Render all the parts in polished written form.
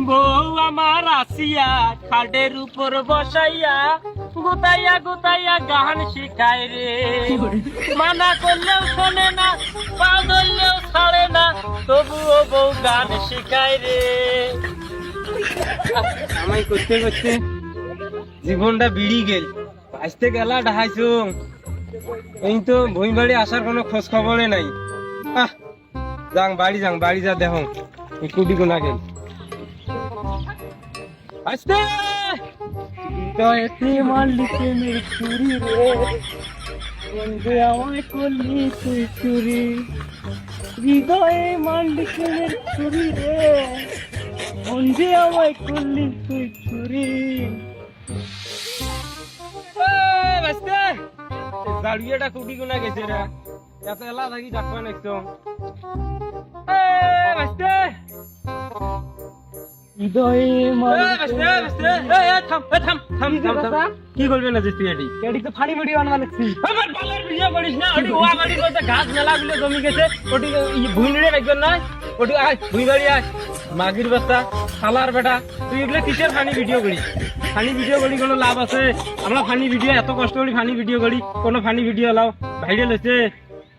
বউ আমার আসিয়া খাটের উপর বসাইয়া গুতাইয়া গুতাইয়া গান শিখায় রে, মানা করলেও শোনে না, পা ধরলেও ছাড়ে না, তবুও বউ গান শিখায় রে। আমায় করতে করতে জীবনটা বিড়ি গেল, আসতে গেলা ঢাইছো, এই তো ভুঁই বাড়ি আসার কোনো খোঁজ খবরে নাই। যাং বাড়ি যা দেখো কুটি গুনা গেল আসতে হৃদয়েতে মালিকে মের চুরি রে, বন্ধু আমায় করলি তুই চুরি, হৃদয়ে মালিকে মের চুরি রে, বন্ধু আমায় করলি তুই চুরি। গাড়িয়াটা কুটি গুনা গেছে রে, এত এলা থাকি ডাক্তার নাকছো কি করবে না যে তুই এটি তো ফানি ভিডিও বানাবা লাগছি, আমার বালের ভিডিও করিস না, ওটি ওয়া বাড়ি বলতে ঘাস মেলা গুলো জমি গেছে, ওটি ভুইনড়ে রাখবেন না, ওটি আয় ভুই বাড়ি আয়, মাগির বাচ্চা শালার বেটা, তুই এগুলো কিসের ফানি ভিডিও করিস? ফানি ভিডিও করি কোনো লাভ আছে? আমরা ফানি ভিডিও এত কষ্ট করি ফানি ভিডিও করি, কোনো ফানি ভিডিও লাও ভাইরাল হয়েছে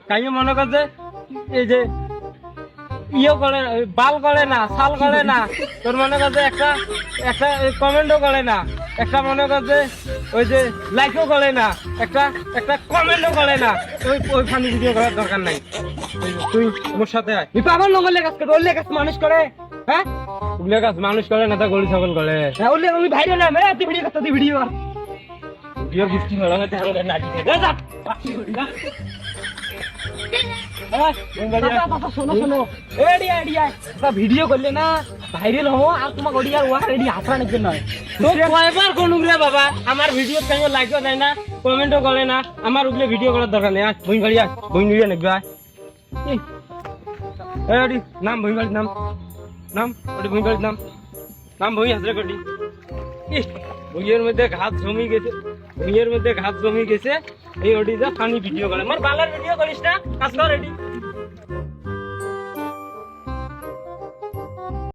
কাইও মনে কর যে এই যে ইয়ে করে বাল করে না, শাল করে না, তোর মনে কর যে একটা একটা কমেন্টও করে না, একটা মনে কর যে ওই যে লাইকও করে না, একটা একটা কমেন্টও করে না, ওই ওই ফানি ভিডিও করার দরকার নাই। তুই ওর সাথে আয়, তুই পাগল নগলে কাজ করে, ওলে কাজ মানুষ করে, হ্যাঁ ওগুলো কাজ মানুষ করে না, তা গরু ছাগল করে, ওলে আমি ভাইরাল না মেরে তুই ভিডিও করতে, তুই ভিডিও ভিডিও গুষ্টি হলো না, তাহলে না দিতে যা যা ভিডিও করলে না ভাইরাল হবো, আর তোমার ওডিয়ার ওয়ার রেডি হাসা নাকি নয় তো কয়বার কোন উগলে বাবা, আমার ভিডিও কেন লাইকও দেয় না, কমেন্টও করে না, আমার উগলে ভিডিও করার দরকার নেই। বই বাড়ি আয়, বই নিয়ে নাকবে আয়, নাম বই বাড়ির নাম, নাম ওটি বই বাড়ির নাম, নাম বই হাজরা কটি, বইয়ের মধ্যে ঘাস জমি গেছে, বইয়ের মধ্যে ঘাস জমি গেছে, এই ওটি যা ফানি ভিডিও করে, আমার বালার ভিডিও করিস না, কাজ কর রেডি।